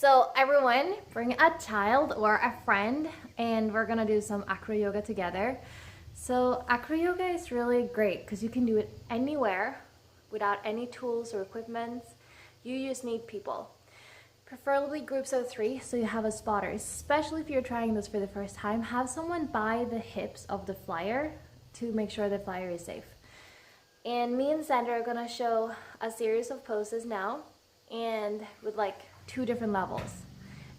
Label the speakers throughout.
Speaker 1: So everyone, bring a child or a friend and we're gonna do some acro yoga together. So acro yoga is really great because you can do it anywhere without any tools or equipment. You just need people. Preferably groups of 3 so you have a spotter. Especially if you're trying this for the first time, have someone by the hips of the flyer to make sure the flyer is safe. And me and Sandra are gonna show a series of poses now, and with like 2 different levels.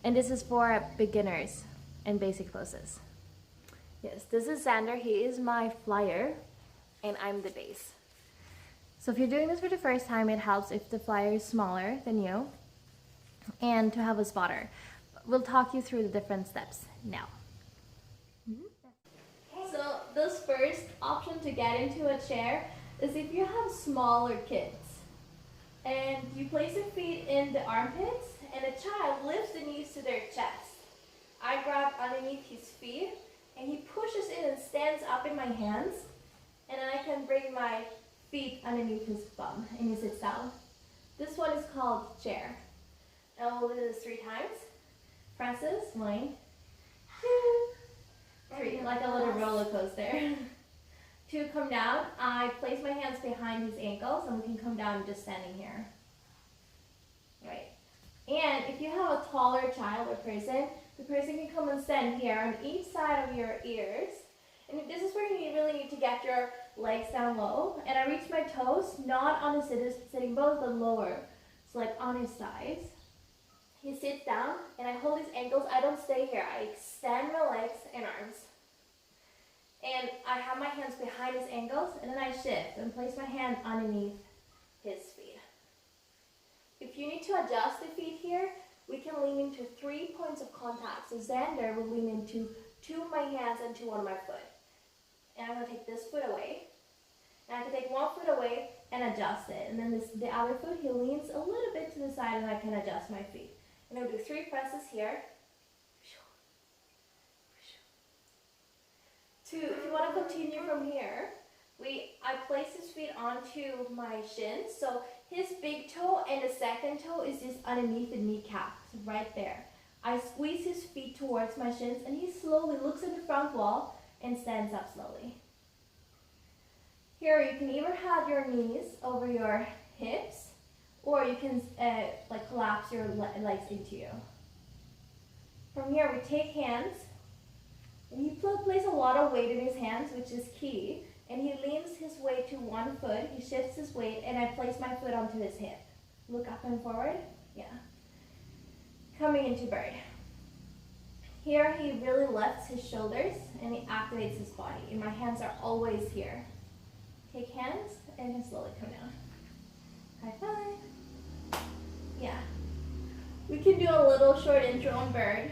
Speaker 1: And this is for beginners and basic poses. Yes, this is Sandra. He is my flyer and I'm the base. So if you're doing this for the first time, it helps if the flyer is smaller than you and to have a spotter. We'll talk you through the different steps now. So this first option to get into a chair is if you have smaller kids. And you place your feet in the armpits and a child lifts the knees to their chest. I grab underneath his feet and he pushes in and stands up in my hands, and then I can bring my feet underneath his bum and he sits down. This one is called chair. And we'll do this 3 times. Presses, 1, 2, 3, like a little roller coaster. To come down, I place my hands behind his ankles and we can come down just standing here. Right. And if you have a taller child or person, the person can come and stand here on each side of your ears. And this is where you really need to get your legs down low. And I reach my toes, not on the sitting bones, but lower. So like on his sides. He sits down and I hold his ankles. I don't stay here. I extend my legs and arms. And I have my hands behind his ankles, and then I shift and place my hand underneath his feet. If you need to adjust the feet here, we can lean into 3 points of contact. So Xander will lean into 2 of my hands and 2 on my foot. And I'm going to take this foot away. And I can take 1 foot away and adjust it. And then the other foot, he leans a little bit to the side and I can adjust my feet. And I'll do 3 presses here. 2, if you want to continue from here, I place his feet onto my shins. So his big toe and the second toe is just underneath the kneecap, so right there. I squeeze his feet towards my shins and he slowly looks at the front wall and stands up slowly. Here you can either have your knees over your hips or you can like collapse your legs into you. From here we take hands. And he places a lot of weight in his hands, which is key. And he leans his weight to 1 foot. He shifts his weight, and I place my foot onto his hip. Look up and forward. Yeah. Coming into bird. Here he really lifts his shoulders, and he activates his body. And my hands are always here. Take hands, and then slowly come down. High five. Yeah. We can do a little short intro on bird.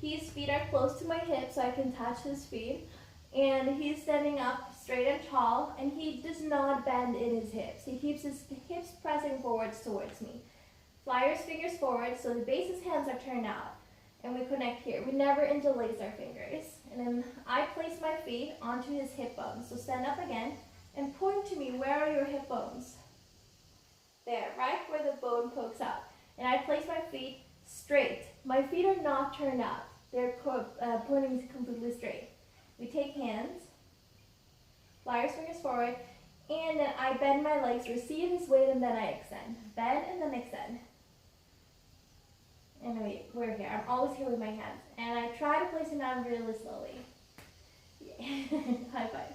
Speaker 1: His feet are close to my hips, so I can touch his feet. And he's standing up straight and tall, and he does not bend in his hips. He keeps his hips pressing forwards towards me. Flyers fingers forward, so the base's hands are turned out. And we connect here. We never interlace our fingers. And then I place my feet onto his hip bones. So stand up again and point to me. Where are your hip bones? There, right where the bone pokes out. And I place my feet straight. My feet are not turned out. They're pointing completely straight. We take hands, flyers fingers forward, and then I bend my legs, receive his weight, and then I extend. Bend and then extend. And we're here. I'm always here with my hands. And I try to place him down really slowly. Yeah. High five.